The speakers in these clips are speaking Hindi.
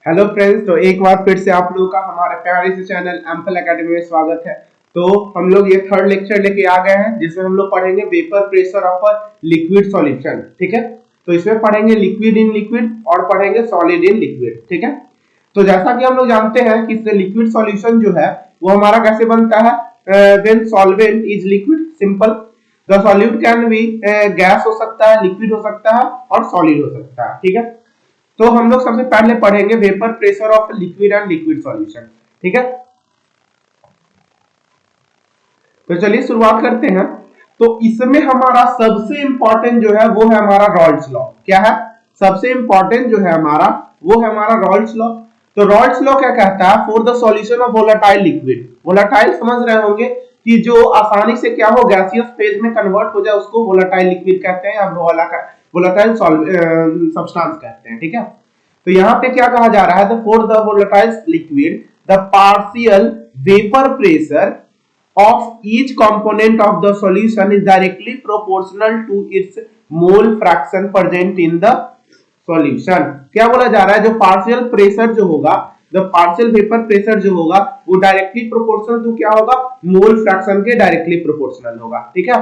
हेलो फ्रेंड्स, तो एक बार फिर से आप लोगों का हमारे प्यारे से चैनल एम्पल एकेडमी में स्वागत है। तो हम लोग ये थर्ड लेक्चर लेके आ गए हैं जिसमें हम लोग पढ़ेंगे vapour pressure of a liquid solution. ठीक है, तो इसमें पढ़ेंगे लिक्विड इन लिक्विड और पढ़ेंगे सॉलिड इन लिक्विड। ठीक है, तो जैसा कि हम लोग जानते हैं कि लिक्विड सॉल्यूशन जो है वो हमारा कैसे बनता है, when solvent is liquid simple. The solute can be gas हो सकता है, लिक्विड हो सकता है और सॉलिड हो सकता है। ठीक है, तो हम लोग सबसे पहले पढ़ेंगे vapour pressure of liquid and liquid solution. ठीक है, तो चलिए शुरुआत करते हैं। तो इसमें हमारा सबसे इंपॉर्टेंट जो है वो है हमारा रॉल्स लॉ। क्या है सबसे इंपॉर्टेंट जो है हमारा, वो है हमारा रॉल्स लॉ। तो रॉल्स लॉ क्या कहता है, for the solution of volatile liquid. Volatile समझ रहे होंगे कि जो आसानी से क्या हो, गैसियस फेज में कन्वर्ट हो जाए उसको वोलेटाइल लिक्विड कहते हैं या वोलेटाइल सब्सटेंस कहते हैं। ठीक है, तो यहाँ पे क्या कहा जा रहा है, for the volatile liquid the partial vapour pressure of each component of the solution is directly proportional to its mole fraction present in the solution। क्या बोला जा रहा है, जो पार्शियल प्रेशर जो होगा, द पार्शियल वेपर प्रेशर जो होगा वो डायरेक्टली प्रोपोर्शनल टू क्या होगा, मोल फ्रैक्शन के डायरेक्टली प्रोपोर्शनल होगा। ठीक है,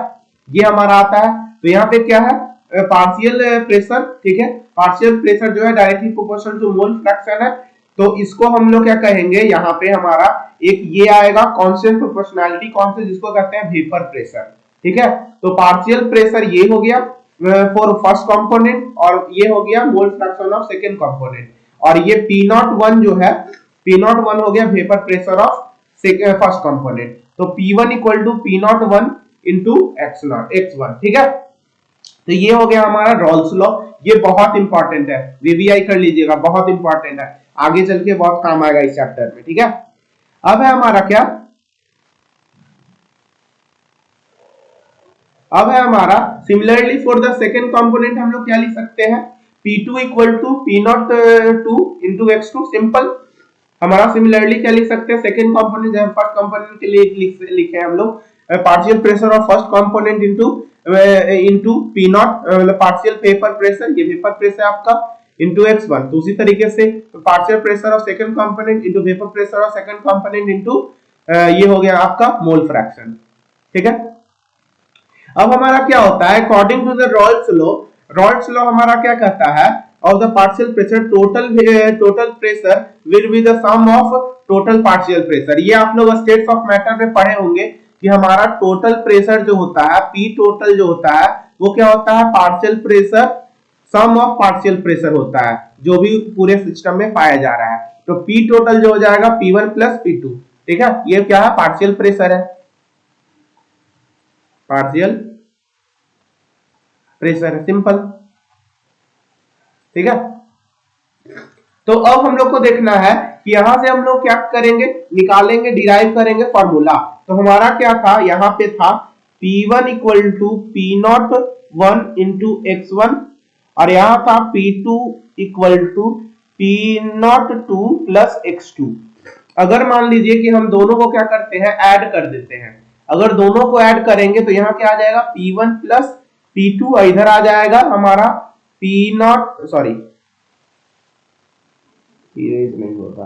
ये हमारा आता है। तो यहाँ पे क्या है, पार्शियल प्रेशर। ठीक है, पार्शियल प्रेशर जो है directly proportional to mole fraction है। तो इसको हम लोग क्या कहेंगे, यहाँ पे हमारा एक ये आएगा कांस्टेंट प्रोपोर्शनैलिटी कांस्टेंट, जिसको कहते हैं वेपर प्रेशर। ठीक है, तो पार्शियल प्रेशर ये हो गया फॉर फर्स्ट कंपोनेंट और ये हो गया mole fraction of second component, और ये P01 जो है, P01 हो गया vapour pressure of first component. तो P1 equal to P01 into x1। ठीक है, तो ये हो गया हमारा रॉल्स लॉ। ये बहुत इंपॉर्टेंट है, वीवीआई कर लीजिएगा, बहुत इंपॉर्टेंट है, आगे चल के बहुत काम आएगा इस चैप्टर में। ठीक है, अब है हमारा क्या, अब है हमारा similarly for the second component हम लोग क्या लिख सकते हैं, P2 equal to P02 into x2 simple. हमारा सिमिलरली क्या लिख सकते हैं, सेकेंड कंपोनेंट जब फर्स्ट कंपोनेंट के लिए लिखे हम लोग partial pressure of first component into P0 मतलब पार्शियल वेपर प्रेशर, ये वेपर प्रेशर आपका इंटू x1। तो उसी तरीके से partial pressure of second component into vapour pressure of second component into ये हो गया आपका मोल फ्रैक्शन। ठीक है, अब हमारा क्या होता है, according to the Raoult's law हमारा क्या कहता है, of the partial pressure total pressure will be the sum of total partial pressure. ये आप लोग स्टेट्स ऑफ मैटर में पढ़े होंगे कि हमारा टोटल प्रेशर जो होता है, पी टोटल जो होता है वो क्या होता है, partial pressure sum of partial pressure होता है जो भी पूरे सिस्टम में पाया जा रहा है। तो पी टोटल जो हो जाएगा P1 प्लस P2। ठीक है, ये क्या है, पार्शियल प्रेशर है, पार्शियल प्रेशर है सिंपल। ठीक है, तो अब हम लोग को देखना है कि यहां से हम लोग क्या करेंगे, निकालेंगे, डिराइव करेंगे फॉर्मूला। तो हमारा क्या था, यहाँ पे था P1 equal to P01 into x1 और यहाँ था P2 equal to P02 plus x2। अगर मान लीजिए कि हम दोनों को क्या करते हैं, ऐड कर देते हैं, अगर दोनों को ऐड करेंगे तो यहाँ क्या आ जाएगा, P1 प्लस P2, इधर आ जाएगा हमारा P0, सॉरी इरेज नहीं होता,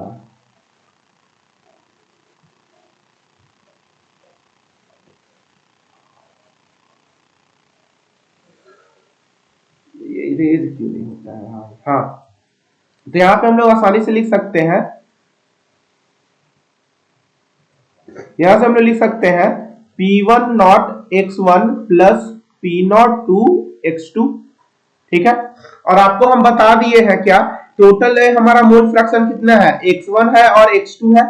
ये इरेज क्यों नहीं होता है। हाँ, तो यहाँ पे हम लोग आसानी से लिख सकते हैं, यहां से हम लोग लिख सकते हैं P1 not x1 plus P02 x2। ठीक है, और आपको हम बता दिए हैं क्या, टोटल है हमारा मोल फ्रैक्शन कितना है, x1 है और x2 है।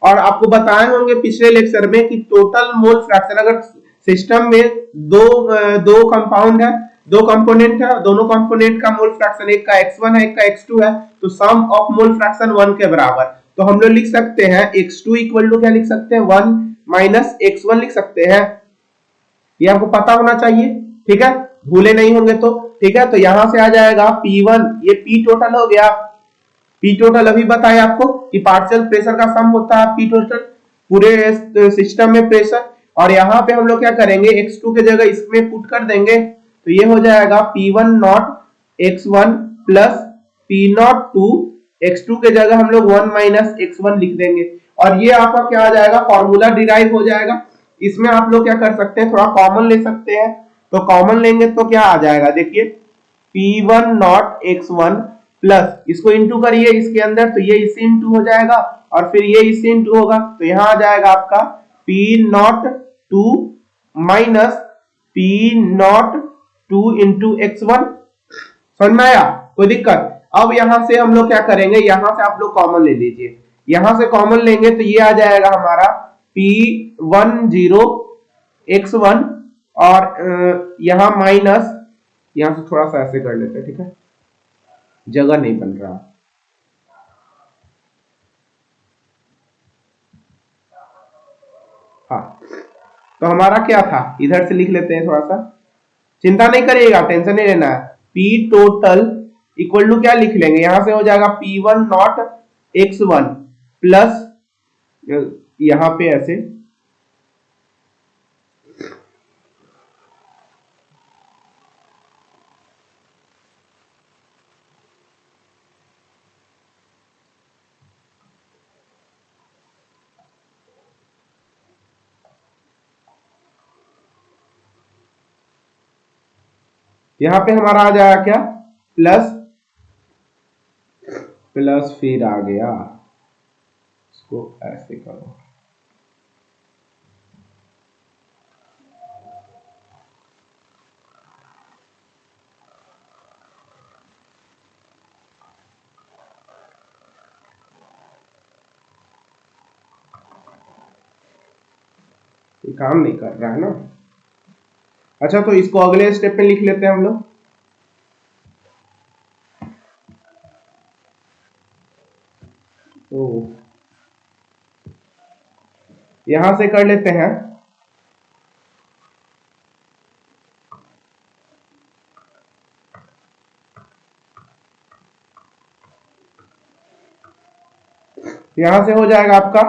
और आपको बताए होंगे पिछले लेक्चर में कि टोटल मोल फ्रैक्शन, अगर सिस्टम में दो कंपाउंड है, दो कंपोनेंट है, दोनों कंपोनेंट का मोल फ्रैक्शन, एक का x1 है एक का x2 है, तो सम ऑफ मोल फ्रैक्शन 1 के बराबर। तो हम लोग लिख सकते हैं x2 इक्वल टू क्या लिख सकते हैं, 1 माइनस x1 लिख सकते हैं, ये आपको पता होना चाहिए। ठीक है, भूले नहीं होंगे तो। ठीक है, तो यहां से आ जाएगा P1, ये P टोटल हो गया, P टोटल अभी बताया आपको कि पार्शियल प्रेशर का सम होता है P टोटल पूरे सिस्टम में प्रेशर। और यहाँ पे हम लोग क्या करेंगे, x2 के जगह इसमें पुट कर देंगे, तो ये हो जाएगा P1 not x1 plus P02 x2 के जगह हम लोग 1 माइनस x1 लिख देंगे और ये आपका क्या आ जाएगा, फॉर्मूला डिराइव हो जाएगा। इसमें आप लोग क्या कर सकते हैं, थोड़ा कॉमन ले सकते हैं। तो कॉमन लेंगे तो क्या आ जाएगा, देखिए P1 नॉट x1 प्लस इसको इंटू करिए इसके अंदर, तो ये इससे इंटू हो जाएगा और फिर ये इससे इंटू होगा, तो यहां आ जाएगा आपका P not 2 minus P not 2 into x1। समझ में आया, कोई दिक्कत? अब यहां से हम लोग क्या करेंगे, यहां से आप लोग कॉमन ले लीजिए, यहां से कॉमन लेंगे तो ये आ जाएगा हमारा P10 x1 और यहां माइनस, यहां से थोड़ा सा ऐसे कर लेते हैं, ठीक है, जगह नहीं बन रहा। हाँ, तो हमारा क्या था, इधर से लिख लेते हैं थोड़ा सा, चिंता नहीं करिएगा, टेंशन नहीं लेना है। P टोटल इक्वल टू क्या लिख लेंगे, यहां से हो जाएगा P1 नॉट x1 प्लस यहां पे ऐसे, यहां पे हमारा आ जाएगा क्या, प्लस प्लस फिर आ गया, इसको ऐसे करो, ये काम नहीं कर रहा है ना। अच्छा, तो इसको अगले स्टेप पे लिख लेते हैं हम लोग। तो यहां से कर लेते हैं, यहां से हो जाएगा आपका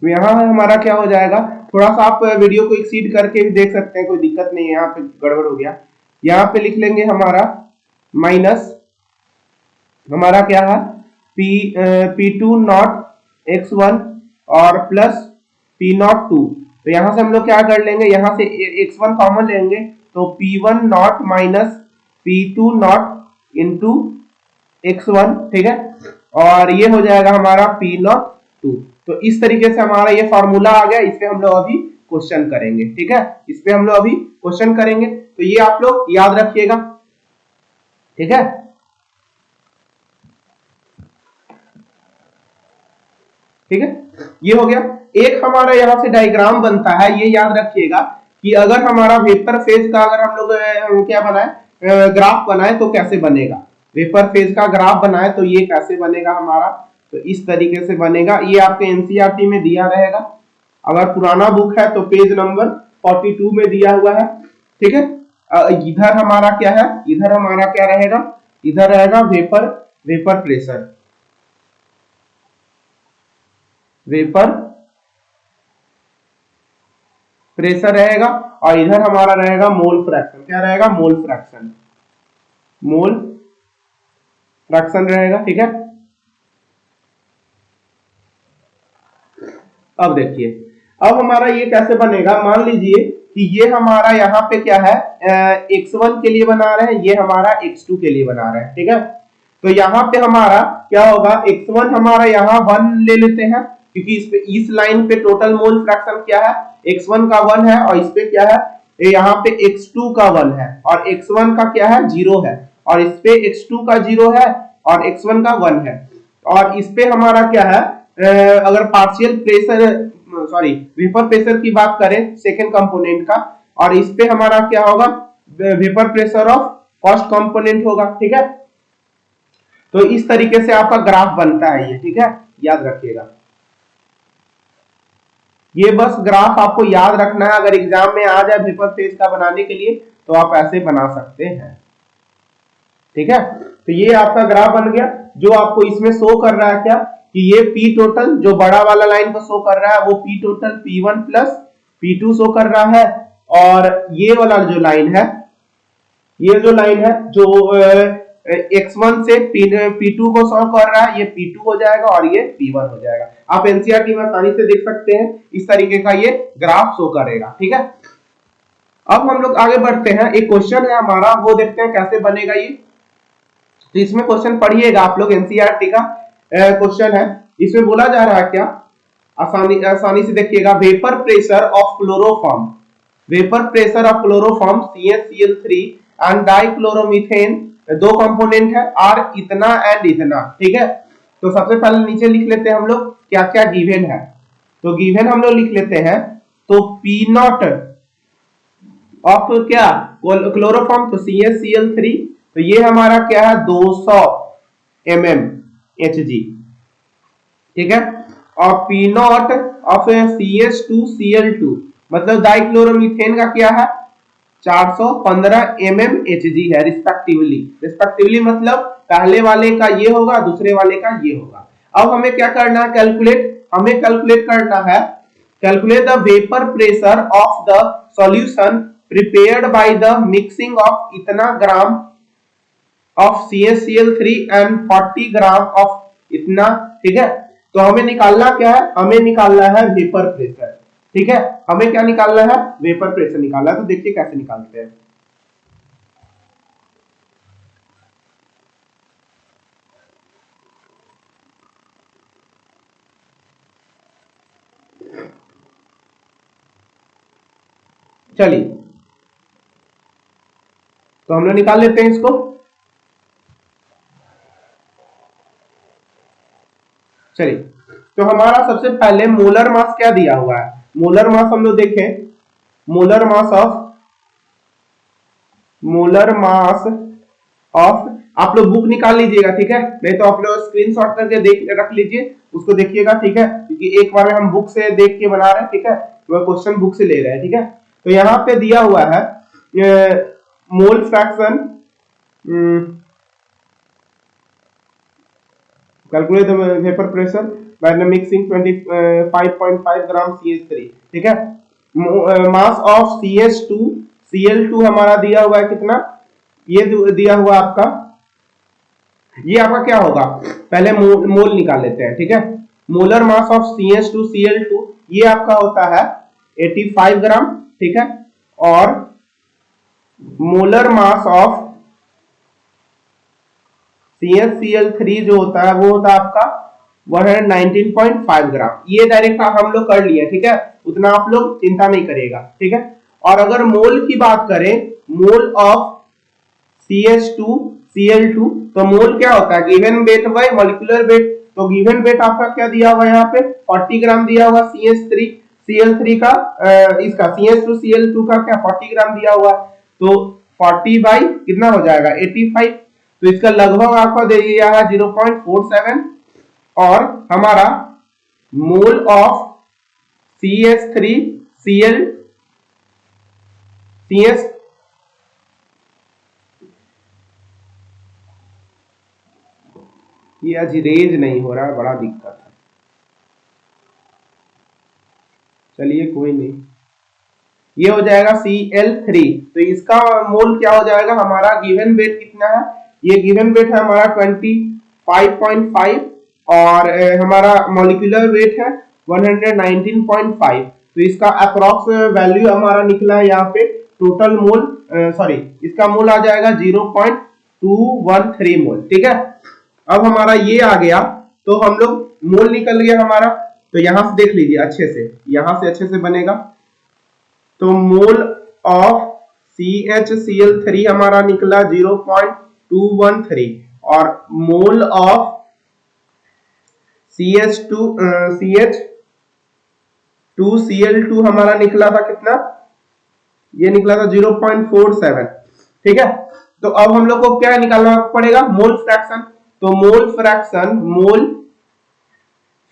तो यहां हमारा क्या हो जाएगा, थोड़ा सा आप वीडियो को एक्सीड करके भी देख सकते हैं, कोई दिक्कत नहीं है, यहाँ पे गड़बड़ हो गया। यहाँ पे लिख लेंगे हमारा माइनस, हमारा क्या है P2 नॉट x1 और प्लस P नॉट 2। तो यहां से हम लोग क्या कर लेंगे, यहां से x1 कॉमन लेंगे तो P1 not minus P2 not into x1, ठीक है, और ये हो जाएगा हमारा P नॉट 2। तो इस तरीके से हमारा ये फॉर्मूला आ गया, इस पे हम लोग अभी क्वेश्चन करेंगे, ठीक है, इस पे हम लोग अभी क्वेश्चन करेंगे, तो ये आप लोग याद रखिएगा, ठीक है। ठीक है, ये हो गया। एक हमारा यहां से डायग्राम बनता है, ये याद रखिएगा कि अगर हमारा वेपर फेज का अगर हम लोग क्या बनाए, ग्राफ बनाए तो कैसे बनेगा, वेपर फेज का ग्राफ बनाए तो ये कैसे बनेगा हमारा, तो इस तरीके से बनेगा। ये आपके एनसीईआरटी में दिया रहेगा, अगर पुराना बुक है तो पेज नंबर 42 में दिया हुआ है, ठीक है। इधर हमारा क्या है, इधर हमारा क्या रहेगा, इधर रहेगा वेपर प्रेशर, वेपर प्रेशर रहेगा, और इधर हमारा रहेगा मोल फ्रैक्शन, क्या रहेगा, मोल फ्रैक्शन, मोल फ्रैक्शन रहेगा, ठीक है। अब देखिए, अब हमारा ये कैसे बनेगा, मान लीजिए कि ये हमारा यहाँ पे क्या है, x1 के लिए बना रहे हैं, ये हमारा x2 के लिए बना रहे हैं, ठीक है। तो यहाँ पे हमारा क्या होगा, x1 हमारा यहाँ 1 ले लेते हैं, क्योंकि इस पे इस लाइन पे टोटल मोल फ्रैक्शन क्या है, x1 का 1 है, और इस पे क्या है, यहाँ पे x2 का 1 है, और x1 का क्या है, 0 है, और इस पे x2 का 0 है और x1 का 1 है, और इस पे हमारा क्या है, अगर partial pressure, sorry vapour pressure की बात करें सेकेंड कंपोनेंट का, और इस पे हमारा क्या होगा, vapour pressure of first component होगा, ठीक है। तो इस तरीके से आपका ग्राफ बनता है ये, ठीक है, याद रखिएगा। ये बस ग्राफ आपको याद रखना है, अगर एग्जाम में आ जाए वेपर फेज का बनाने के लिए तो आप ऐसे बना सकते हैं। ठीक है, तो ये आपका ग्राफ बन गया। जो आपको इसमें शो कर रहा है क्या कि ये पी टोटल जो बड़ा वाला लाइन को शो कर रहा है वो P total P1 plus P2 show कर रहा है, और ये वाला जो लाइन है, ये जो लाइन है जो x1 से P2 को शो कर रहा है, ये P2 हो जाएगा और ये P1 हो जाएगा। आप एनसीईआरटी में आसानी से देख सकते हैं, इस तरीके का ये ग्राफ शो करेगा। ठीक है, अब हम लोग आगे बढ़ते हैं। एक क्वेश्चन है हमारा, वो देखते हैं कैसे बनेगा ये। तो इसमें क्वेश्चन पढ़िएगा आप लोग, एनसीईआरटी का क्वेश्चन है। इसमें बोला जा रहा है क्या, आसानी से देखिएगा, vapour pressure of chloroform, vapour pressure of chloroform CaCl3 and dichloromethane, दो कंपोनेंट है, आर इतना एंड इतना। ठीक है, तो सबसे पहले नीचे लिख लेते हैं हम लोग क्या क्या गिवन है। तो गिवन हम लोग लिख लेते हैं, तो P0 ऑफ क्या क्लोरोफॉर्म, तो CaCl3, तो ये हमारा क्या है 200 mmHg। ठीक है, और P0 ऑफ CH2Cl2 मतलब डाइक्लोरोमीथेन का क्या है 415 mmHg है रिस्पेक्टिवली मतलब पहले वाले का ये होगा, दूसरे वाले का ये होगा। अब हमें क्या करना है, हमें कैलकुलेट करना है, calculate the vapour pressure of the solution prepared by the mixing of इतना gram of CaCl3 and 40 gram of इतना। ठीक है, तो हमें निकालना क्या है, हमें निकालना है वेपर प्रेशर। ठीक है, हमें क्या निकालना है, वेपर प्रेशर निकालना है। तो देखिए कैसे निकालते हैं। चलिए, तो हम लोग निकाल लेते हैं इसको। चलिए, तो हमारा सबसे पहले मोलर मास क्या दिया हुआ है, मोलर मास हम लोग देखें, मोलर मास ऑफ आप लोग बुक निकाल लीजिएगा। ठीक है, नहीं तो आप लोग स्क्रीनशॉट करके देख रख लीजिए, उसको देखिएगा। ठीक है, क्योंकि एक बार हम बुक से देख के बना रहे हैं। ठीक है, वह क्वेश्चन बुक से ले रहे हैं। ठीक है, तो यहाँ पे दिया हुआ है mole fraction, calculate the vapour pressure by the mixing 25.5 gram CH3। ठीक है, मास ऑफ CH2Cl2 हमारा दिया हुआ है कितना, ये दिया हुआ आपका, ये आपका क्या होगा, पहले मोल निकाल लेते हैं। ठीक है, मोलर मास ऑफ CH2Cl2 ये आपका होता है 85 ग्राम। ठीक है, और मोलर मास ऑफ CaCl3 जो होता है वो होता है आपका 119.5 ग्राम। ये डायरेक्ट हम लोग कर लिए। ठीक है, उतना आप लोग चिंता नहीं करिएगा। ठीक है, और अगर मोल की बात करें, मोल ऑफ CH2Cl2, तो मोल क्या होता है, given weight by molecular weight. तो गिवन वेट आपका क्या दिया हुआ है, यहाँ पे 40 ग्राम दिया हुआ, CH3Cl3 का इसका CH2Cl2 का क्या 40 ग्राम दिया हुआ, तो 40 बाई कितना हो जाएगा 85, तो इसका लगभग आपको दे दिया है 0.47। और हमारा मोल ऑफ CH3Cl ये आज रेज नहीं हो रहा है, बड़ा दिक्कत है। चलिए कोई नहीं, ये हो जाएगा Cl3। तो इसका मोल क्या हो जाएगा, हमारा गिवन वेट कितना है, ये गिवन वेट है हमारा 25.5 और हमारा मॉलिक्यूलर वेट है 119.5। तो इसका अप्रॉक्स वैल्यू हमारा निकला है यहाँ पे, टोटल मोल इसका मोल आ जाएगा 0.213 मोल। ठीक है, अब हमारा ये आ गया, तो हम लोग मोल निकल गया हमारा। तो यहां से देख लीजिए अच्छे से, यहां से अच्छे से बनेगा। तो मोल ऑफ CHCl3 हमारा निकला 0.213 और मोल ऑफ CH2Cl2 हमारा निकला था कितना, ये निकला था 0.47। ठीक है, तो अब हम लोग को क्या निकालना पड़ेगा, मोल फ्रैक्शन। तो मोल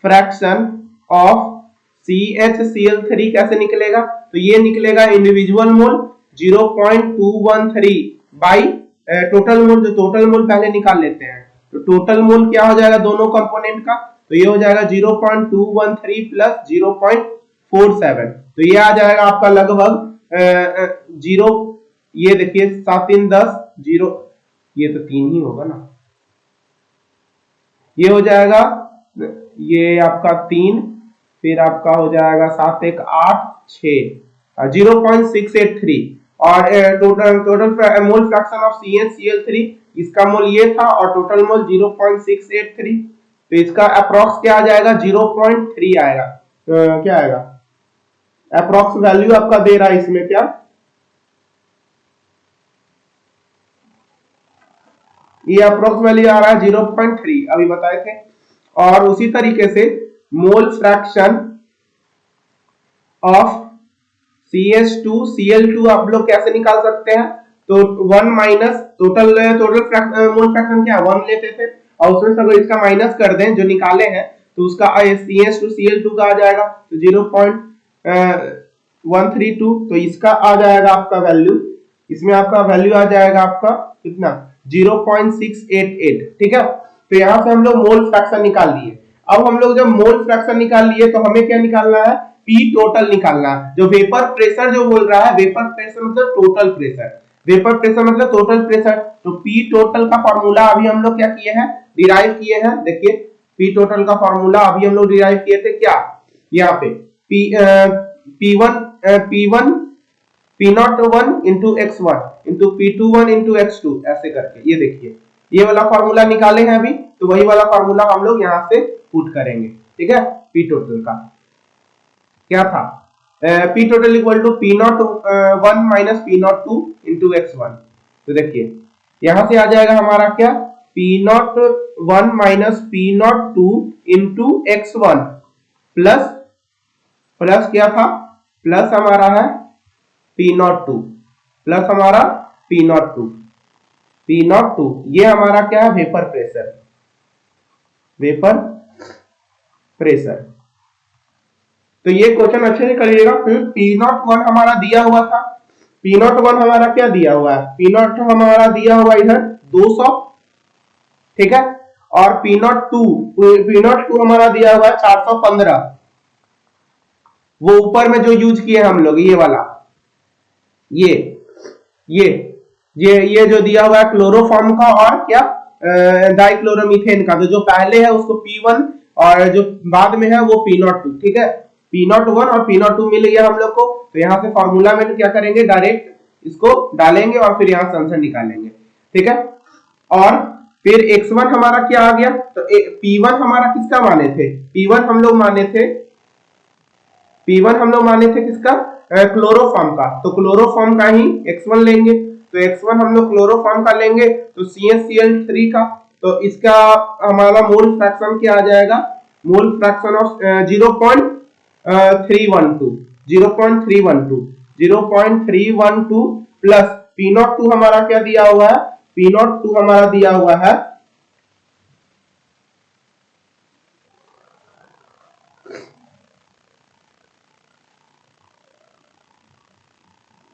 फ्रैक्शन ऑफ CHCl3 कैसे निकलेगा? तो ये निकलेगा individual mole 0.213 by total mole. जो टोटल मोल पहले निकाल लेते हैं, तो टोटल मोल क्या हो जाएगा दोनों कंपोनेंट का? तो ये हो जाएगा 0.213 प्लस 0.47, तो ये आ जाएगा आपका लगभग जीरो, ये देखिए 7 3 10 जीरो, ये तो 3 ही होगा ना, ये हो जाएगा, ये आपका 3, फिर आपका हो जाएगा 7 1 8 6 0.683, और total mole fraction of CnCl3, इसका मोल ये था और टोटल मोल 0.683, तो इसका अप्रॉक्स क्या आ जाएगा? 0.3 आएगा। क्या आएगा अप्रॉक्स वैल्यू आपका दे रहा है इसमें? क्या ये अप्रोक्स वैल्यू आ रहा है 0.3, अभी बताए थे। और उसी तरीके से मोल फ्रैक्शन ऑफ CH2Cl2 आप लोग कैसे निकाल सकते हैं? तो 1 माइनस टोटल मोल फ्रैक्शन क्या 1 लेते थे, और उसमें से अगर इसका माइनस कर दें जो निकाले हैं, तो उसका CH2Cl2 का आ जाएगा तो 0.132, तो इसका आ जाएगा आपका वैल्यू, इसमें आपका वैल्यू आ जाएगा आपका कितना? 0.688, ठीक है। तो यहां से हम लोग मोल फ्रैक्शन निकाल लिए। अब हम लोग जब मोल फ्रैक्शन निकाल लिए तो हमें क्या निकालना है? पी टोटल निकालना है। जो वेपर प्रेशर जो बोल रहा है, वेपर प्रेशर मतलब टोटल प्रेशर, वेपर प्रेशर मतलब टोटल प्रेशर, तो पी टोटल का फॉर्मूला अभी हम लोग क्या किए हैं? डिराइव किए हैं। देखिए पी टोटल का फॉर्मूला अभी हम लोग डिराइव किए थे, क्या यहाँ पे P1 P01 into x1 into P21 into x2 ऐसे करके, ये देखिए ये वाला फॉर्मूला निकाले हैं अभी, तो वही वाला फॉर्मूला हम लोग यहाँ से पुट करेंगे, ठीक है। पी टोटल का क्या था? P total equal to P01 minus P02 into x1, तो देखिए यहां से आ जाएगा हमारा क्या? P01 minus P02 into x1 plus क्या था? प्लस हमारा है P02, प्लस हमारा P02, ये हमारा क्या है? Vapour pressure, vapour pressure. तो ये क्वेश्चन अच्छे से करिएगा। फिर P01 हमारा दिया हुआ था, P01 हमारा क्या दिया हुआ है? P0 हमारा दिया हुआ इधर 200, ठीक है, और P02 हमारा दिया हुआ है 415, वो ऊपर में जो यूज किए हम लोग ये वाला, ये जो दिया हुआ है क्लोरोफॉर्म का और क्या डाइक्लोरोमीथेन का, तो जो पहले है उसको P1 और जो बाद में है वो P02, ठीक है। P01 और P02 मिल गया हम लोग को, तो यहाँ से फॉर्मूला में क्या करेंगे? डायरेक्ट इसको डालेंगे और फिर यहाँ से आंसर निकालेंगे, ठीक है। और फिर x1 हमारा क्या आ गया? तो P1 हमारा किसका माने थे? P1 हम लोग माने थे किसका? क्लोरोफॉर्म का, तो क्लोरोफॉर्म का ही x1 लेंगे, तो x1 हम लोग क्लोरोफॉर्म का लेंगे, तो CHCl3 का, तो इसका हमारा मोल फ्रैक्शन क्या आ जाएगा? Mole fraction of 0.312 plus P02 हमारा क्या दिया हुआ है? P02 हमारा दिया हुआ है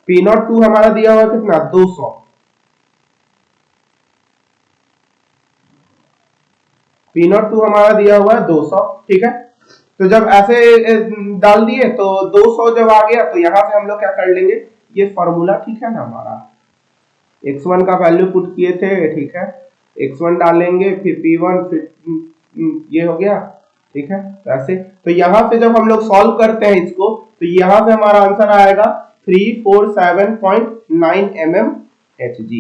P02 हमारा दिया हुआ कितना? 200, P02 हमारा दिया हुआ है 200, ठीक है। तो जब ऐसे डाल दिए तो 200 जब आ गया, तो यहां से हम लोग क्या कर लेंगे? ये फॉर्मूला ठीक है ना हमारा, x1 का वैल्यू पुट किए थे, ठीक है, x1 डालेंगे, फिर P1, फिर ये हो गया, ठीक है। तो ऐसे, तो यहां से जब हम लोग सॉल्व करते हैं इसको, तो यहां से हमारा आंसर आएगा 347.9 mmHg,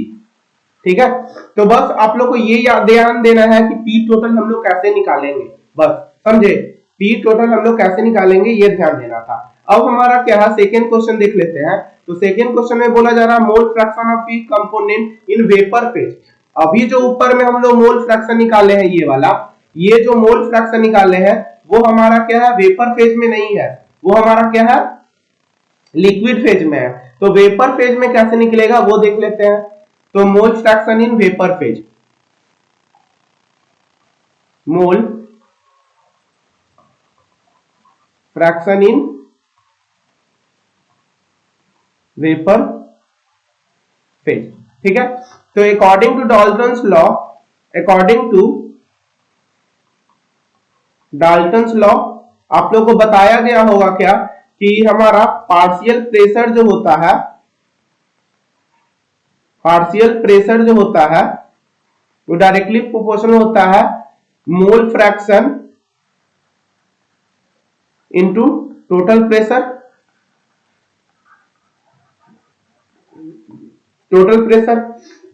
ठीक है। तो बस आप लोग को ये ध्यान देना है कि पी टोटल हम लोग कैसे निकालेंगे, बस समझे? पी टोटल हम लोग कैसे निकालेंगे ये ध्यान देना था। अब हमारा क्या है? सेकेंड क्वेश्चन देख लेते हैं। तो सेकेंड क्वेश्चन में बोला जा रहा है mole fraction of P component in vapour phase. अभी जो ऊपर में हम लोग मोल फ्रैक्शन निकाले हैं, ये वाला, ये जो मोल फ्रैक्शन निकाले हैं वो हमारा क्या है? वेपर फेज में नहीं है, वो हमारा क्या है? लिक्विड फेज में है। तो वेपर फेज में कैसे निकलेगा वो देख लेते हैं। तो mole fraction in vapour phase, mole fraction in vapour phase, ठीक है। तो according to Dalton's law, according to Dalton's law आप लोग को बताया गया होगा क्या कि हमारा पार्शियल प्रेशर जो होता है, पार्शियल प्रेशर जो होता है वो डायरेक्टली प्रोपोर्शनल होता है मोल fraction into total pressure. Total pressure,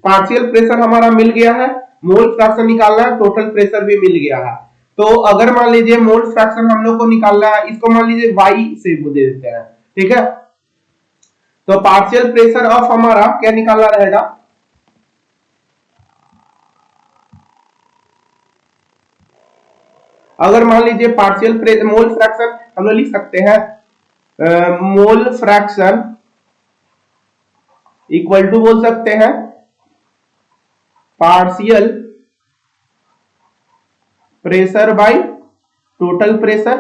partial pressure हमारा मिल गया है, मोल फ्रैक्शन निकालना है, टोटल प्रेशर भी मिल गया है। तो अगर मान लीजिए मोल फ्रैक्शन हम लोग को निकालना है, इसको मान लीजिए y से दे देते हैं, ठीक है। तो पार्शियल प्रेशर ऑफ हमारा क्या निकालना रहेगा, अगर मान लीजिए पार्शियल मोल फ्रैक्शन हम लोग लिख सकते हैं मोल फ्रैक्शन इक्वल टू बोल सकते हैं partial pressure by total pressure,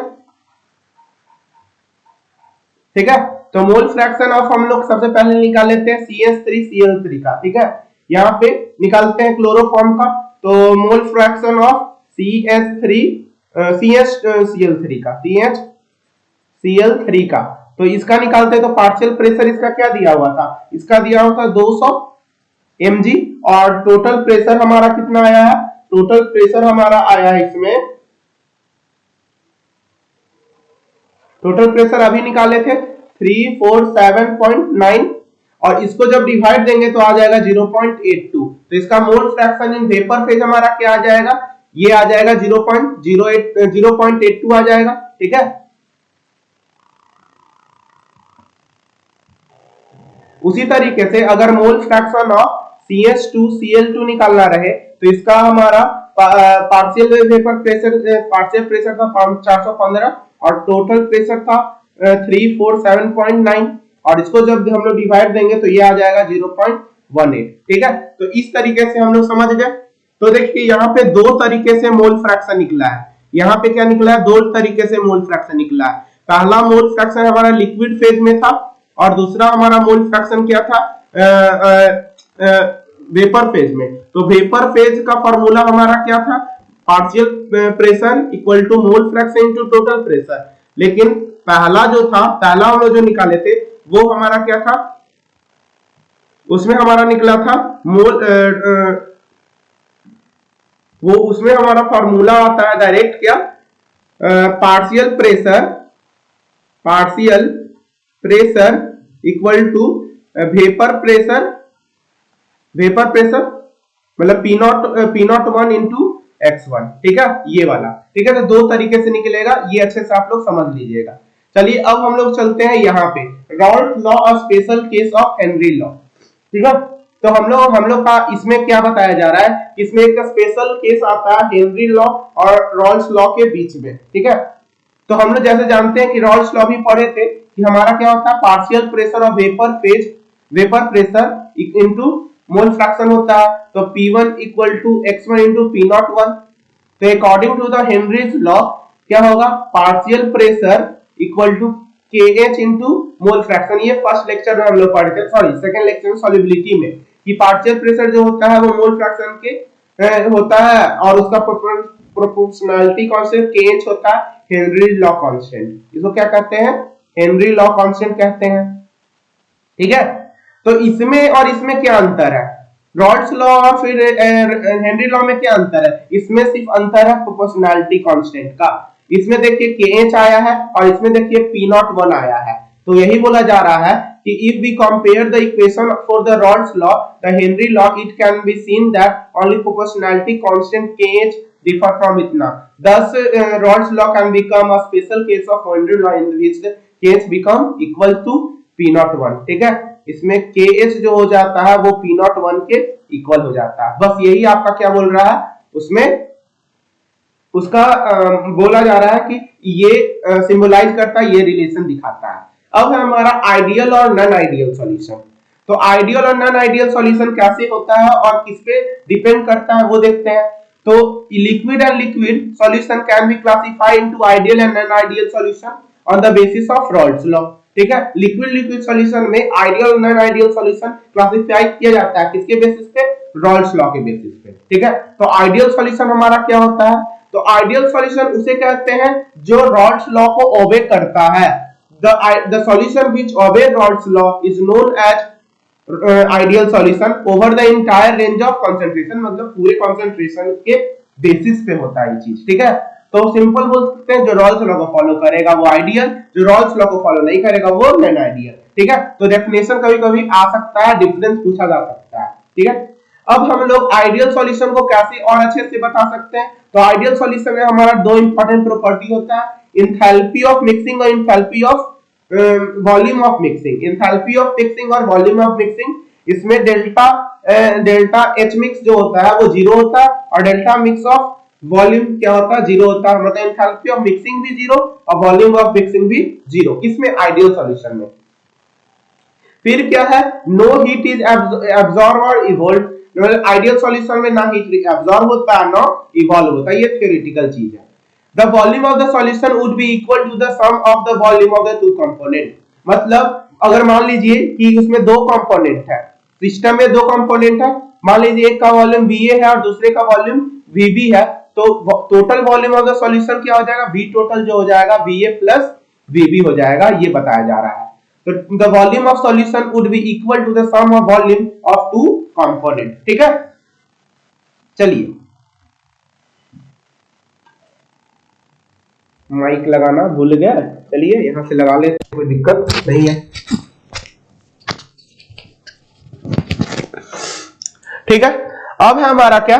ठीक है। तो मोल फ्रैक्शन ऑफ हम लोग सबसे पहले निकाल लेते हैं CH3Cl3 का, ठीक है। यहां पे निकालते हैं क्लोरोफॉर्म का, तो मोल फ्रैक्शन ऑफ CH3 का, CHCl3 का, तो इसका निकालते हैं। तो पार्शियल प्रेशर इसका क्या दिया हुआ था, इसका दिया हुआ था 200 mg, और टोटल प्रेशर हमारा कितना आया है, टोटल प्रेशर हमारा आया है इसमें, टोटल प्रेशर अभी निकाले थे 347.9, और इसको जब डिवाइड देंगे तो आ जाएगा 0.82। तो इसका मोल फ्रैक्शन इन वेपर फेज हमारा क्या आ जाएगा, ये आ जाएगा 0.82 आ जाएगा, ठीक है। उसी तरीके से अगर मोल फ्रैक्शन ऑफ CH2Cl2 निकालना रहे तो इसका हमारा partial vapour pressure, partial pressure था 415 और टोटल प्रेशर था 347.9, और इसको जब हम लोग डिवाइड देंगे तो ये आ जाएगा 0.18, ठीक है। तो इस तरीके से हम लोग समझ गए। तो देखिए यहाँ पे दो तरीके से मोल फ्रैक्शन निकला है, यहाँ पे क्या निकला है, दो तरीके से मोल फ्रैक्शन निकला है। पहला मोल फ्रैक्शन हमारा लिक्विड फेज में था, और दूसरा हमारा मोल फ्रैक्शन क्या था, वेपर फेज में। तो वेपर फेज का फॉर्मूला हमारा क्या था, partial pressure equal to mole fraction into total pressure. लेकिन पहला जो था, पहला हम लोग जो निकाले थे वो हमारा क्या था, उसमें हमारा निकला था मोल वो उसमें हमारा फॉर्मूला आता है डायरेक्ट क्या, partial pressure equal to vapour pressure मतलब P01 इंटू x1, ठीक है, ये वाला, ठीक है। तो दो तरीके से निकलेगा, ये अच्छे से आप लोग समझ लीजिएगा। चलिए अब हम लोग चलते हैं यहाँ पे रॉल्स लॉ और special case of Henry law, ठीक है। तो हम लोग का इसमें क्या बताया जा रहा है, इसमें एक स्पेशल केस आता है हेनरी लॉ और रॉल्स लॉ के बीच में, ठीक है। तो हम लोग जैसे जानते हैं कि रॉल्स लॉ भी पढ़े थे कि हमारा क्या होता है, partial pressure of vapour pressure into mole fraction होता है। तो P1 equal to x1 into P01। तो according to the Henry's law क्या होगा, partial pressure equal to KH into mole fraction. ये फर्स्ट लेक्चर में हम लोग पढ़े थे, सॉरी सेकंड लेक्चर में सॉल्युबिलिटी में, कि पार्शियल प्रेशर जो होता है वो मोल फ्रैक्शन के होता है, और उसका प्रोपोर्शनैलिटी कांस्टेंट KH होता है हेनरी लॉ कांस्टेंट। इसको क्या कहते हैं, हेनरी लॉ कांस्टेंट कहते हैं, ठीक है। तो इसमें और इसमें क्या अंतर है, रॉल्स लॉ और फिर हेनरी लॉ में क्या अंतर है, इसमें सिर्फ अंतर है प्रोपोर्शनैलिटी कांस्टेंट का। इसमें देखिए KH आया है और इसमें देखिए P01 आया है। तो यही बोला जा रहा है कि if we compare the equation for the Raoult's law the Henry law, it can be seen that only proportionality constant KH differ from इतना। Thus Rolle's law can become a special case of Henry law in which the KH become equal to P01, ठीक है। इसमें KH जो हो जाता है वो P01 के इक्वल हो जाता है। बस यही आपका क्या बोल रहा है, उसमें उसका बोला जा रहा है कि ये सिंबलाइज करता है, ये रिलेशन दिखाता है। अब है हमारा आइडियल और नॉन आइडियल सॉल्यूशन। तो आइडियल और नॉन आइडियल सॉल्यूशन कैसे होता है और किस पे डिपेंड करता है वो देखते हैं। तो liquid and liquid solution can be classified into ideal and non ideal solution. On the basis of Rawls law. ठीक है, लिक्विड लिक्विड सॉल्यूशन में आइडियल और नॉन आइडियल सॉल्यूशन क्लासिफाई किया जाता है किसके बेसिस पे, रॉल्स लॉ के बेसिस पे। ठीक है, तो आइडियल सॉल्यूशन हमारा क्या होता है, तो आइडियल सॉल्यूशन उसे कहते हैं जो रॉल्स लॉ को ओबे करता है। The solution which obey Raoult's law is known as ideal solution over the entire range of concentration, मतलब पूरे कंसंट्रेशन के बेसिस पे होता है ये चीज। ठीक है, तो सिंपल बोल सकते हैं जो रॉल्स लॉ को फॉलो करेगा वो आइडियल, जो रॉल्स लॉ को फॉलो नहीं करेगा वो नॉन आइडियल। ठीक है, तो डेफिनेशन कभी-कभी आ सकता है, डिफरेंस पूछा जा सकता है। ठीक है, अब हम लोग आइडियल सॉल्यूशन को कैसे और अच्छे से बता सकते हैं, तो आइडियल सॉल्यूशन में हमारा दो इंपॉर्टेंट प्रॉपर्टी होता है, एंथैल्पी ऑफ मिक्सिंग और enthalpy of volume of mixing. Enthalpy of mixing और वॉल्यूम ऑफ मिक्सिंग, इसमें डेल्टा एच मिक्स जो होता है वो जीरो होता है और डेल्टा मिक्स ऑफ वॉल्यूम क्या होता है, जीरो होता है। मतलब एंथैल्पी ऑफ मिक्सिंग भी जीरो और वॉल्यूम ऑफ मिक्सिंग भी जीरो, इसमें आइडियल सॉल्यूशन में। फिर क्या है, नो हीट इज एब्जॉर्ब और इवॉल्व, आइडियल सॉल्यूशन में ना हीट एब्जॉर्ब होता है ना इवॉल्व होता है, ये थ्योरेटिकल चीज है। The volume of the solution would be equal to the sum of the volume of the two component. मतलब अगर मान लीजिए कि उसमें दो कंपोनेंट है, सिस्टम में दो कंपोनेंट है, मान लीजिए एक का वॉल्यूम VA है और दूसरे का वॉल्यूम VB है, तो total volume of the solution क्या हो जाएगा, V टोटल जो हो जाएगा VA प्लस VB हो जाएगा, ये बताया जा रहा है। तो the volume of solution would be equal to the sum of volume of two component. ठीक है, चलिए माइक लगाना भूल गया, चलिए यहां से लगा लेते, कोई दिक्कत नहीं है। ठीक है, अब है हमारा क्या,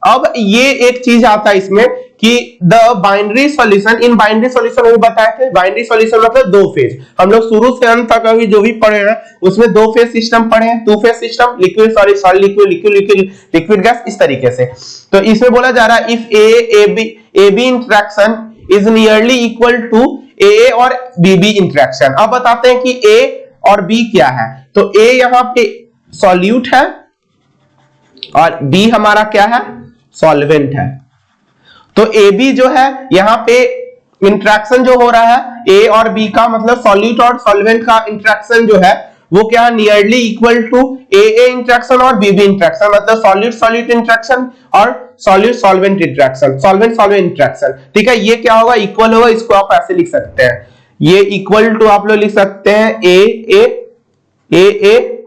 अब ये एक चीज आता है इसमें कि the binary solution, in binary solution वो बताए थे, बाइनरी सॉल्यूशन मतलब दो फेज, हम लोग शुरू से अंत तक अभी जो भी पढ़े हैं उसमें दो फेज सिस्टम पढ़े हैं, two phase system, liquid solid liquid liquid liquid liquid gas, इस तरीके से। तो इसमें बोला जा रहा है if A B interaction is nearly equal to A और बी इंटरेक्शन। अब बताते हैं कि ए और बी क्या है, तो ए यहां पे सॉल्यूट है और बी हमारा क्या है, सॉल्वेंट है। तो ए बी जो है यहां पे इंटरेक्शन जो हो रहा है ए और बी का, मतलब सॉल्यूट और सॉल्वेंट का इंटरेक्शन जो है वो क्या, nearly equal to A interaction और बी इंटरेक्शन, मतलब सॉल्यूट सॉल्यूट इंटरेक्शन और solute solvent interaction, solvent solvent interaction. ठीक है, ये क्या होगा, इक्वल होगा, इसको आप ऐसे लिख सकते हैं, ये इक्वल टू आप लोग लिख सकते हैं ए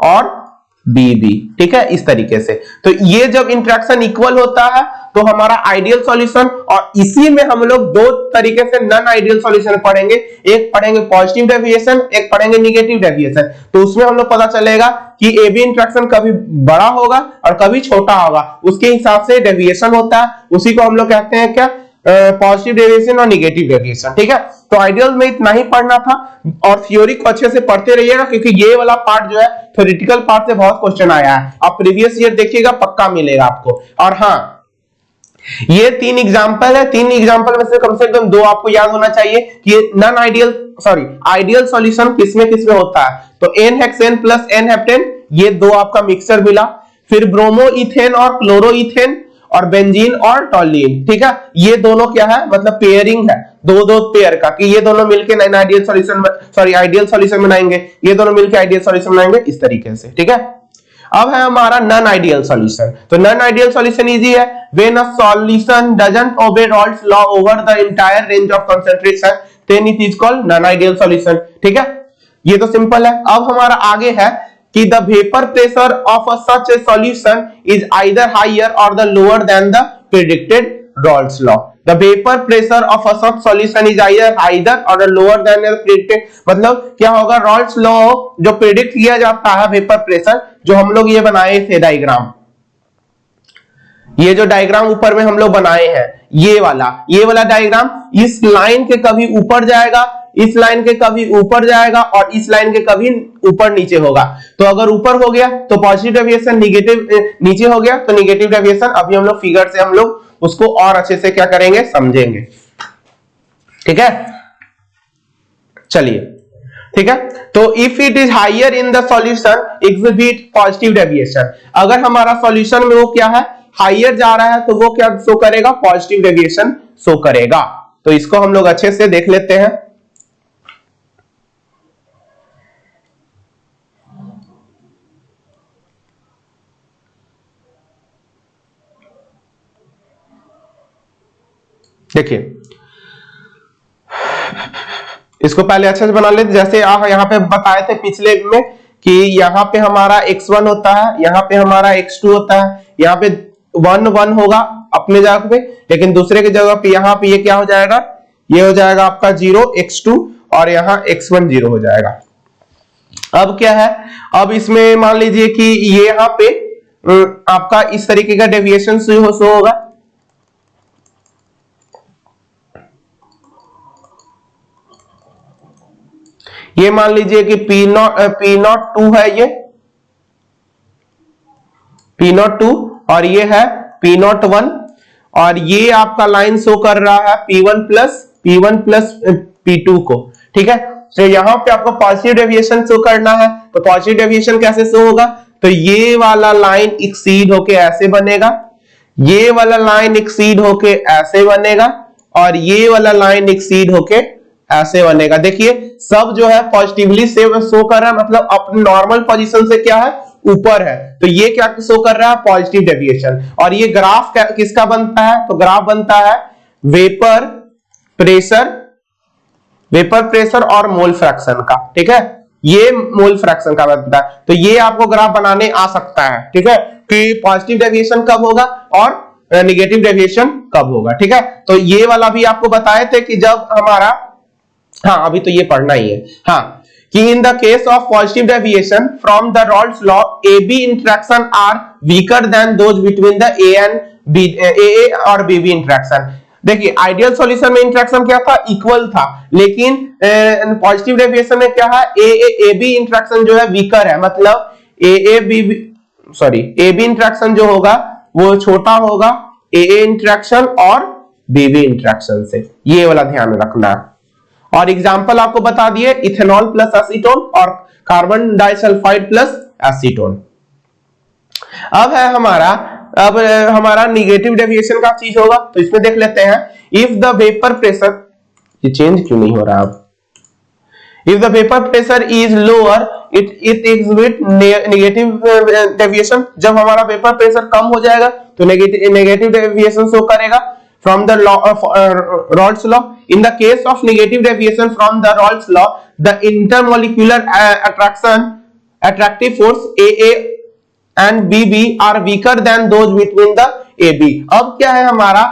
और बी। ठीक है, इस तरीके से। तो ये जब इंटरेक्शन इक्वल होता है तो हमारा आइडियल सॉल्यूशन, और इसी में हम लोग दो तरीके से नॉन आइडियल सॉल्यूशन पढ़ेंगे, एक पढ़ेंगे पॉजिटिव डेविएशन, एक पढ़ेंगे नेगेटिव डेविएशन। तो उसमें हम लोग पता चलेगा कि ए बी इंटरेक्शन कभी बड़ा होगा और कभी छोटा होगा, उसके हिसाब से डेविएशन होता है, उसी को हम लोग कहते हैं क्या, पॉजिटिव डेविएशन और नेगेटिव डेविएशन। ठीक है, तो आइडियल में इतना ही पढ़ना था और थ्योरी को अच्छे से पढ़ते रहिएगा, क्योंकि ये वाला पार्ट जो है थ्योरेटिकल पार्ट से बहुत क्वेश्चन आया है, आप प्रीवियस ईयर देखिएगा पक्का मिलेगा आपको। और हाँ, ये तीन एग्जांपल है, तीन एग्जांपल में से कम दो आपको याद होना चाहिए कि नॉन आइडियल आइडियल सॉल्यूशन किसमें किसमें होता है। तो n hexane plus n heptane, ये दो आपका मिक्सचर मिला, फिर ब्रोमो इथेन और क्लोरो इथेन और बेंजीन और टॉल्यूइन। ठीक है, ये दोनों क्या है, मतलब पेयरिंग है, दो पेयर का, कि ये दोनों मिलके non ideal solution ideal solution बनाएंगे, ये दोनों मिलके आइडियल सॉल्यूशन बनाएंगे, इस तरीके से। ठीक है, अब है हमारा नॉन आइडियल सॉल्यूशन। तो नॉन आइडियल सॉल्यूशन इजी है, when a solution doesn't obey Raoult's law over the entire range of concentration then it is called non ideal solution. ठीक है, ये तो सिंपल है। अब हमारा आगे है कि the vapor pressure of such a solution is either higher or the lower than the predicted Raoult's law. The vapor pressure of such solution is either or lower than the predicted, मतलब क्या होगा, Raoult's law जो प्रेडिक्ट किया जाता है वेपर प्रेशर, जो हम लोग ये बनाए थे डायग्राम, ये जो डायग्राम ऊपर में हम लोग बनाए हैं, ये वाला डायग्राम इस लाइन के कभी ऊपर जाएगा, इस लाइन के कभी ऊपर जाएगा और इस लाइन के कभी ऊपर नीचे होगा। तो अगर ऊपर हो गया तो पॉजिटिव डेविएशन, नेगेटिव नीचे हो गया तो नेगेटिव डेविएशन। अभी हम लोग फिगर से हम लोग उसको और अच्छे से क्या करेंगे, समझेंगे। ठीक है, चलिए, ठीक है। तो if it is higher in the solution exhibit positive deviation, अगर हमारा सॉल्यूशन में वो क्या है, हायर जा रहा है, तो वो क्या शो करेगा, पॉजिटिव डेविएशन शो करेगा। तो इसको हम लोग अच्छे से देख लेते हैं। देखिए इसको पहले अच्छे से बना लेते, जैसे आप यहाँ पे बताए थे पिछले में कि यहाँ पे हमारा x1 होता है, यहाँ पे हमारा x2 होता है, यहाँ पे 1 1 होगा अपने जगह पे, लेकिन दूसरे की जगह पे यहाँ पे ये क्या हो जाएगा, ये हो जाएगा आपका 0 x2 और यहाँ x1 0 हो जाएगा। अब क्या है, अब इसमें मान लीजिए कि ये यहाँ पे आपका इस तरीके का डेविएशन शो होगा, ये मान लीजिए कि P02 है, ये P02 और ये है P01 और ये आपका लाइन शो कर रहा है P1 प्लस P2 को, ठीक है। तो यहां पे आपको पॉजिटिव डेविएशन शो करना है, तो पॉजिटिव डेविएशन कैसे शो होगा, तो ये वाला लाइन एक्सीड होके ऐसे बनेगा, ये वाला लाइन एक्सीड होके ऐसे बनेगा और ये वाला लाइन एक्सीड होके ऐसे बनेगा। देखिए सब जो है पॉजिटिवली से शो कर रहा है, मतलब अपने नॉर्मल पोजीशन से क्या है, ऊपर है, तो ये क्या शो कर रहा है, पॉजिटिव डेविएशन। और ये ग्राफ किसका बनता है, तो ग्राफ बनता है वेपर प्रेशर और मोल फ्रैक्शन का, ठीक है, ये मोल फ्रैक्शन का बनता है। तो ये आपको ग्राफ बनाने आ सकता है, ठीक है, कि पॉजिटिव डेविएशन कब होगा और नेगेटिव डेविएशन कब होगा, ठीक है। तो ये वाला भी आपको बताए थे कि जब हमारा, हाँ अभी तो ये पढ़ना ही है, हाँ, कि in the case of positive deviation from the Raoult's law, AB interaction are weaker than those between the AA और BB interaction। देखिए आइडियल सॉल्यूशन में इंटरेक्शन क्या था, इक्वल था, लेकिन पॉजिटिव डेविएशन में क्या है, AB इंटरेक्शन जो है वीकर है, मतलब AB इंटरेक्शन जो होगा वो छोटा होगा AA इंटरेक्शन और BB इंटरेक्शन से, ये वाला ध्यान रखना है। और एग्जांपल आपको बता दिए, इथेनॉल प्लस एसीटोन और कार्बन डाइसल्फाइड प्लस एसीटोन। अब है हमारा निगेटिव डेविएशन का चीज होगा, तो इसमें देख लेते हैं, इफ द वेपर प्रेशर, ये चेंज क्यों नहीं हो रहा अब, if the vapour pressure is lower it exhibit negative deviation. जब हमारा वेपर प्रेशर कम हो जाएगा तो नेगेटिव डेविएशन शो करेगा from the law of Raoult's law. In the case of negative deviation from the Raoult's law, the intermolecular attractive force AA and BB are weaker than those between the AB। अब क्या है हमारा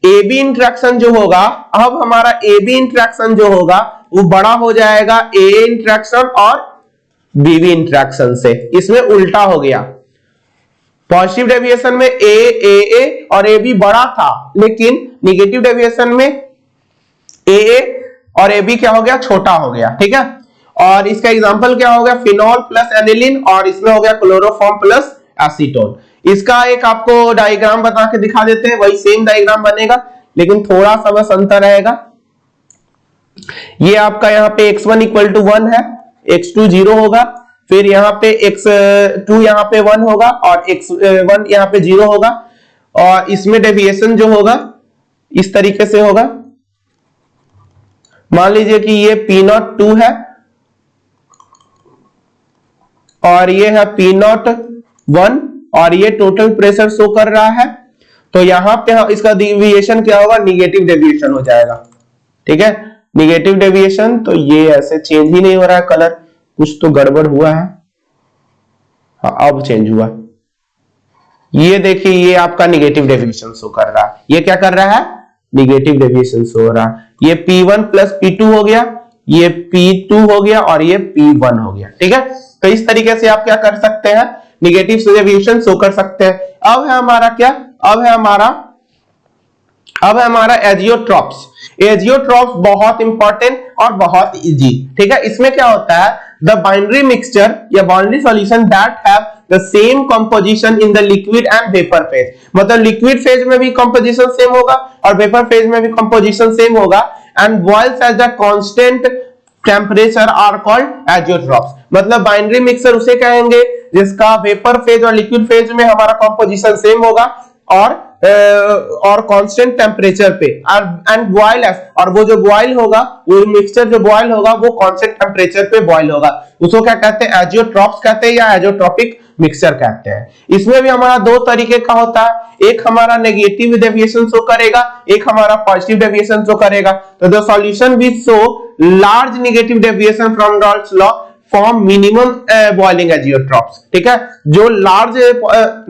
AB इंटरेक्शन जो होगा, अब हमारा AB इंटरेक्शन जो होगा वो बड़ा हो जाएगा AA इंटरेक्शन और BB इंटरेक्शन से, इसमें उल्टा हो गया। पॉजिटिव डेविएशन में AA और AB बड़ा था, लेकिन नेगेटिव डेविएशन में AA और AB क्या हो गया, छोटा हो गया, ठीक है। और इसका एग्जांपल क्या हो गया, फिनॉल प्लस एनिलीन और इसमें हो गया क्लोरोफॉर्म प्लस एसीटोन। इसका एक आपको डायग्राम बता के दिखा देते हैं, वही सेम डायग्राम बनेगा लेकिन थोड़ा सा बस अंतर रहेगा। ये आपका यहाँ पे x1 इक्वल टू 1 है, x2 0 होगा, फिर यहाँ पे x2 यहाँ पे 1 होगा और x1 यहाँ पे 0 होगा, और इसमें डेविएशन जो होगा इस तरीके से होगा। मान लीजिए कि ये P02 है और ये है P01 और ये टोटल प्रेशर शो कर रहा है, तो यहां पे इसका डेविएशन क्या होगा, निगेटिव डेविएशन हो जाएगा, ठीक है, निगेटिव डेविएशन। तो ये ऐसे चेंज ही नहीं हो रहा है कलर, कुछ तो गड़बड़ हुआ है, हाँ अब चेंज हुआ। ये देखिए ये आपका निगेटिव डेविएशन शो कर रहा है, ये क्या कर रहा है, निगेटिव डेविएशन शो हो रहा है। ये P1 प्लस P2 हो गया, ये P2 हो गया और ये P1 हो गया, ठीक है। तो इस तरीके से आप क्या कर सकते हैं, निगेटिव डेविएशन शो कर सकते हैं। अब है हमारा क्या, अब है हमारा एजियोट्रॉप्स। एजियोट्रॉप्स बहुत इंपॉर्टेंट और बहुत इजी, ठीक है। इसमें क्या होता है, द बाइनरी मिक्सचर या binary solution that have the same composition in the liquid and vapour phase, मतलब लिक्विड फेज में भी कंपोजिशन सेम होगा और वेपर फेज में भी कंपोजिशन सेम होगा, and boils at the constant temperature are called azeotropes. मतलब बाइनरी मिक्सचर उसे कहेंगे जिसका वेपर फेज और लिक्विड फेज में हमारा कंपोजिशन सेम होगा और और कांस्टेंट टेम्परेचर पे, एंड बॉयल एस, और वो जो बॉयल होगा, वो मिक्सचर जो बॉयल होगा वो कांस्टेंट टेम्परेचर पे बॉयल होगा, उसको क्या कहते हैं, एजियोट्रॉप्स कहते हैं या एजियोट्रॉपिक मिक्सचर कहते हैं। इसमें भी हमारा दो तरीके का होता है, एक हमारा नेगेटिव डेविएशन शो करेगा, एक हमारा पॉजिटिव डेविएशन शो करेगा। तो the solution which show large negative deviation from Rawls law form minimum boiling azeotropes, ठीक है। जो लार्ज,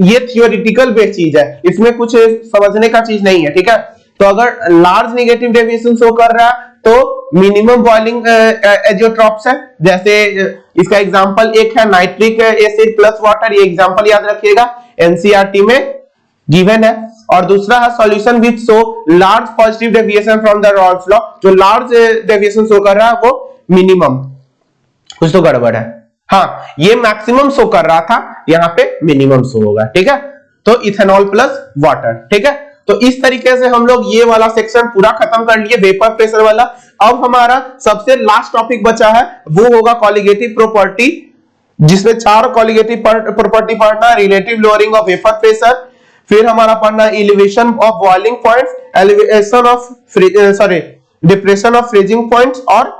ये थियोरिटिकल बेस्ड चीज है, इसमें कुछ समझने का चीज नहीं है, ठीक है। तो अगर लार्ज नेगेटिव डेविएशन शो कर रहा है तो मिनिमम बॉइलिंग एजियोट्रॉप्स है। जैसे इसका एग्जांपल एक है नाइट्रिक एसिड प्लस वाटर, ये एग्जांपल याद रखिएगा, एनसीईआरटी में गिवन है। और दूसरा है solution which show large positive deviation from the Raoult's law, जो लार्ज डेविएशन शो कर रहा है वो मिनिमम, कुछ तो गड़बड़ है, हाँ ये मैक्सिमम शो कर रहा था, यहाँ पे मिनिमम शो होगा, ठीक है। तो इथेनॉल प्लस वाटर, ठीक है। तो इस तरीके से हम लोग ये वाला सेक्शन पूरा खत्म कर लिए, वेपर प्रेशर वाला। अब हमारा सबसे लास्ट टॉपिक बचा है, वो होगा कॉलिगेटिव प्रॉपर्टी, जिसमें 4 कॉलिगेटिव प्रॉपर्टी पढ़ना, relative lowering of vapour pressure, फिर हमारा पढ़ना elevation of boiling points, elevation of depression of freezing points और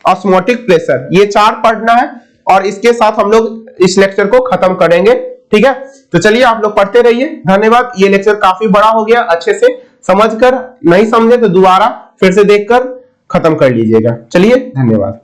ऑस्मोटिक प्रेशर, ये 4 पढ़ना है। और इसके साथ हम लोग इस लेक्चर को खत्म करेंगे, ठीक है। तो चलिए आप लोग पढ़ते रहिए, धन्यवाद। ये लेक्चर काफी बड़ा हो गया, अच्छे से समझकर, नहीं समझे तो दोबारा फिर से देखकर खत्म कर लीजिएगा। चलिए धन्यवाद।